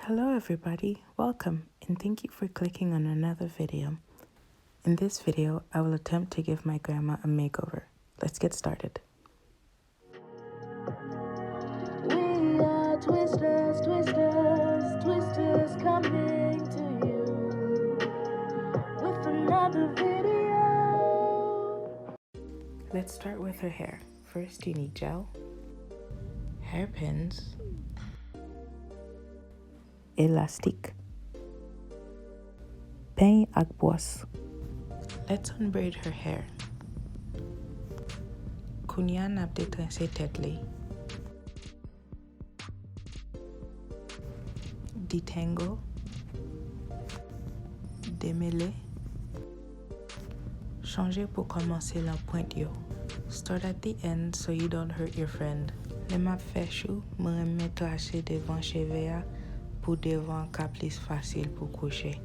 Hello everybody, welcome and thank you for clicking on another video. In this video, I will attempt to give my grandma a makeover. Let's get started. We are twisters, coming to you with another video. Let's start with her hair. First you need gel, hairpins, élastique, pain ak brosse. Let's unbraid her hair. Kounya nap detranse tête li. Detangle, démêler, changer pour commencer la pointe yo. Start at the end so you don't hurt your friend. Le map ℒℏ수, me remet tracer devant cheveux pour devant ka plus facile pour coucher.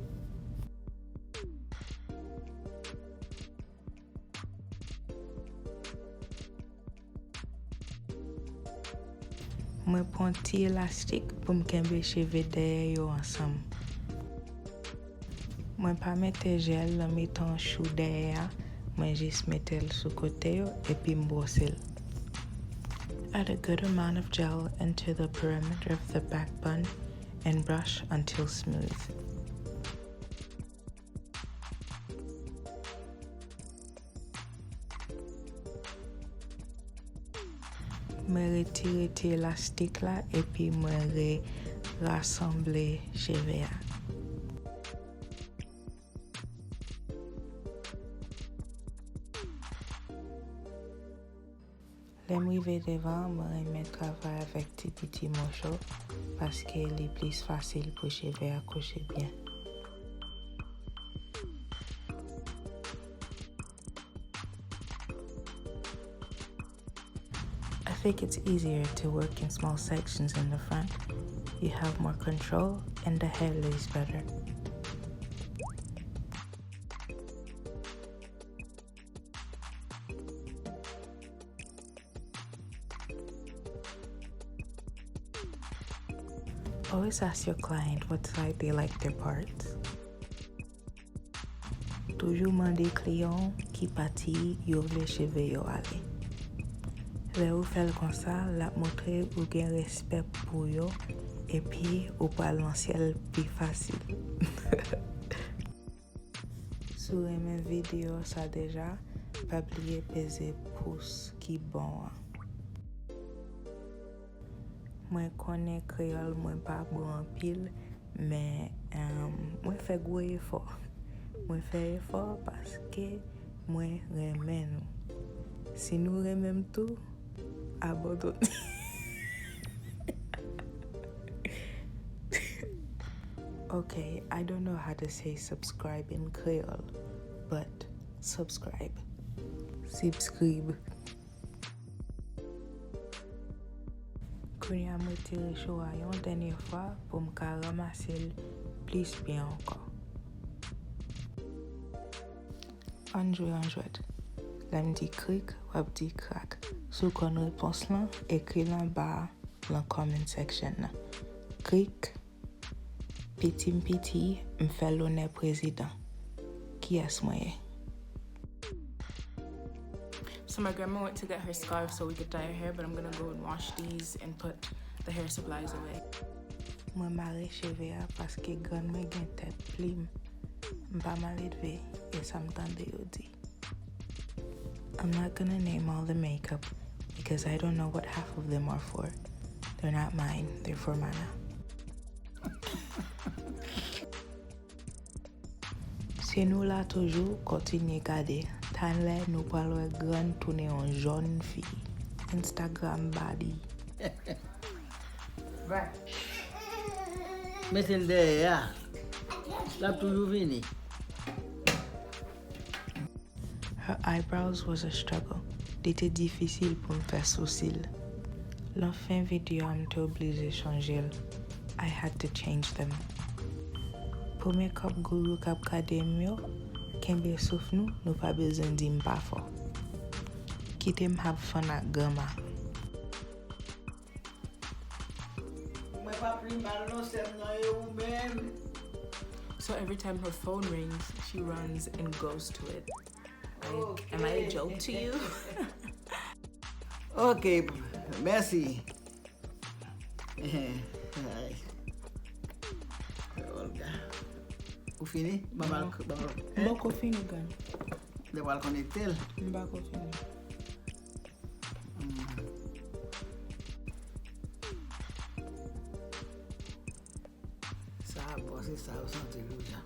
Moi prends ti élastique pour me kembe cheveux derrière yo ensemble. Moi pas mettre gel en mettant chou derrière, moi juste mettre le sous côté yo et puis m'brosser. Add a good amount of gel into the perimeter of the back bun and brush until smooth. Me retire ti élastique là et puis me rassembler cheveux. Les m'rive devant, me remettre travail avec petit morceau parce qu'il est plus facile pour cheveux accrocher bien. I think it's easier to work in small sections in the front. You have more control and the hair lays better. Always ask your client what side they like their parts. Toujours mande client qui parti yo vle cheveux yo ale. Le ou fait comme ça, la montrer ou gen respect pour yo et puis ou pas l'anciel plus facile. Sur mes vidéos ça déjà, pas oublier peser pouce qui bon. Moi connais créole, moi pas bon en pile, mais moi fais gros effort. Moi fais effort parce que moi remets nous. Si nous remèm tout, abandonne. Okay, I don't know how to say subscribe in Creole, but subscribe. Subscribe. Kounya me tire choua yon dernière fois pour me ramasser plus bien encore. Enjoy. La me dit cric, wap dit crack. Sou kon réponse là, écrit là bas dans comment section là. Cric, petit, m'fait l'honneur président. Qui est-ce moyen? So my grandma went to get her scarf so we could dye her hair, but I'm gonna go and wash these and put the hair supplies away. Moi marre cheveux parce que grand moi gen tête plim. M'pa mal élevé et ça me tente yo di. I'm not gonna name all the makeup because I don't know what half of them are for. They're not mine, they're for Mana. Si nous là toujours continuer garder, tan là nous parlons grand tourner en jeune fille. Instagram body. Right. Mettez-le derrière. Là, toujours venu. Her eyebrows was a struggle. C'était difficile pour me faire sourcil. L'enfin vidéo m'était obligé changer. I had to change them. Pour make-up guru kap kade myo, kembe souf nou pa besoin di mpa fo. Kite m have fun ak gama. Mwen pa So every time her phone rings, she runs and goes to it. Am I a joke to you? Ok, merci. Olga. Ou fini? Maman, Mbako fini gan. de wal connectel. Mbako fini. Ça, bon, c'est ça, vous sentez le déjà.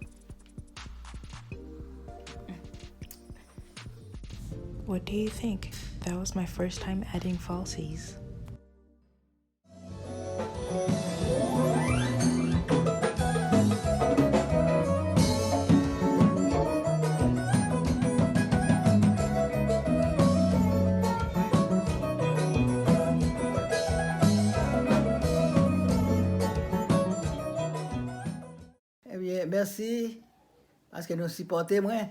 What do you think? That was my first time adding falsies. Eh bien, merci, parce que nous supportez moi.